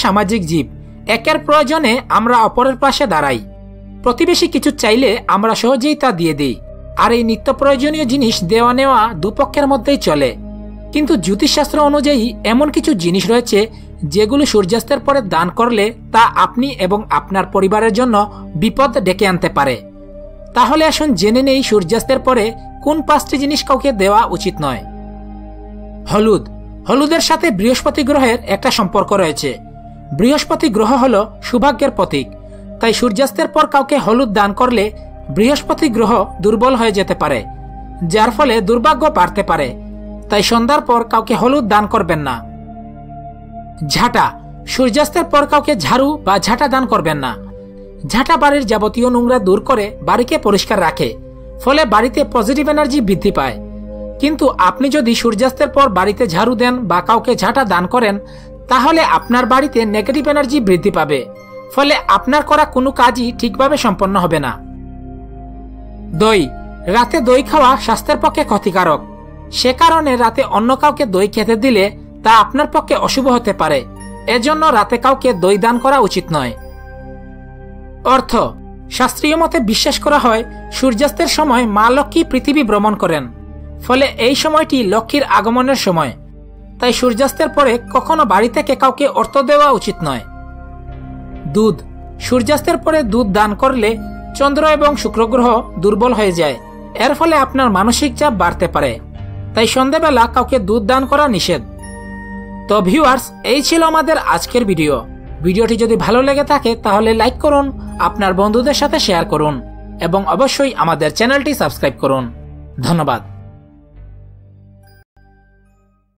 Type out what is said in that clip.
সামাজিক জীব, একের প্রয়োজনে আমরা অপরের পাশে দাঁড়াই। প্রতিবেশী কিছু চাইলে আমরা সহজেই তা দিয়ে দিই, আর এই নিত্য প্রয়োজনীয় জিনিস দেওয়া নেওয়া দুপক্ষের মধ্যেই চলে। কিন্তু জ্যোতিষশাস্ত্র অনুযায়ী এমন কিছু জিনিস রয়েছে যেগুলো সূর্যাস্তের পরে দান করলে তা আপনি এবং আপনার পরিবারের জন্য বিপদ ডেকে আনতে পারে। তাহলে আসুন জেনে নেই সূর্যাস্তের পরে কোন 5টি জিনিস কাউকে দেওয়া উচিত নয়। হলুদ। হলুদের সাথে বৃহস্পতি গ্রহের একটা সম্পর্ক রয়েছে। বৃহস্পতি গ্রহ হল সৌভাগ্যের প্রতীক, তাই সূর্যাস্তের পর কাউকে হলুদ দান করলে বৃহস্পতি গ্রহ দুর্বল হয়ে যেতে পারে, যার ফলে দুর্ভাগ্য বাড়তে পারে। তাই সন্ধ্যার পর কাউকে হলুদ দান করবেন না। ঝাঁটা। সূর্যাস্তের পর কাউকে ঝাড়ু বা ঝাঁটা দান করবেন না। ঝাঁটা বাড়ির যাবতীয় নোংরা দূর করে বাড়িকে পরিষ্কার রাখে, ফলে বাড়িতে পজিটিভ এনার্জি বৃদ্ধি পায়। কিন্তু আপনি যদি সূর্যাস্তের পর বাড়িতে ঝাড়ু দেন বা কাউকে ঝাঁটা দান করেন, তাহলে আপনার বাড়িতে নেগেটিভ এনার্জি বৃদ্ধি পাবে, ফলে আপনার করা কোনো কাজই ঠিকভাবে সম্পন্ন হবে না। দই। রাতে দই খাওয়া স্বাস্থ্যের পক্ষে ক্ষতিকারক। সে কারণে রাতে অন্য কাউকে দই খেতে দিলে তা আপনার পক্ষে অশুভ হতে পারে। এজন্য রাতে কাউকে দই দান করা উচিত নয়। অর্থ। শাস্ত্রীয় মতে বিশ্বাস করা হয় সূর্যাস্তের সময় মা লক্ষ্মী পৃথিবী ভ্রমণ করেন, ফলে এই সময়টি লক্ষ্মীর আগমনের সময়। তাই সূর্যাস্তের পরে কখনো বাড়ি থেকে কাউকে অর্থ দেওয়া উচিত নয়। দুধ। সূর্যাস্তের পরে দুধ দান করলে চন্দ্র এবং শুক্র গ্রহ দুর্বল হয়ে যায়, এর ফলে আপনার মানসিক চাপ বাড়তে পারে। তাই সন্ধ্যাবেলা কাউকে দুধ দান করা নিষেধ। তো ভিউয়ার্স, এই ছিল আমাদের আজকের ভিডিও। ভিডিওটি যদি ভালো লেগে থাকে তাহলে লাইক করুন, আপনার বন্ধুদের সাথে শেয়ার করুন এবং অবশ্যই আমাদের চ্যানেলটি সাবস্ক্রাইব করুন। ধন্যবাদ।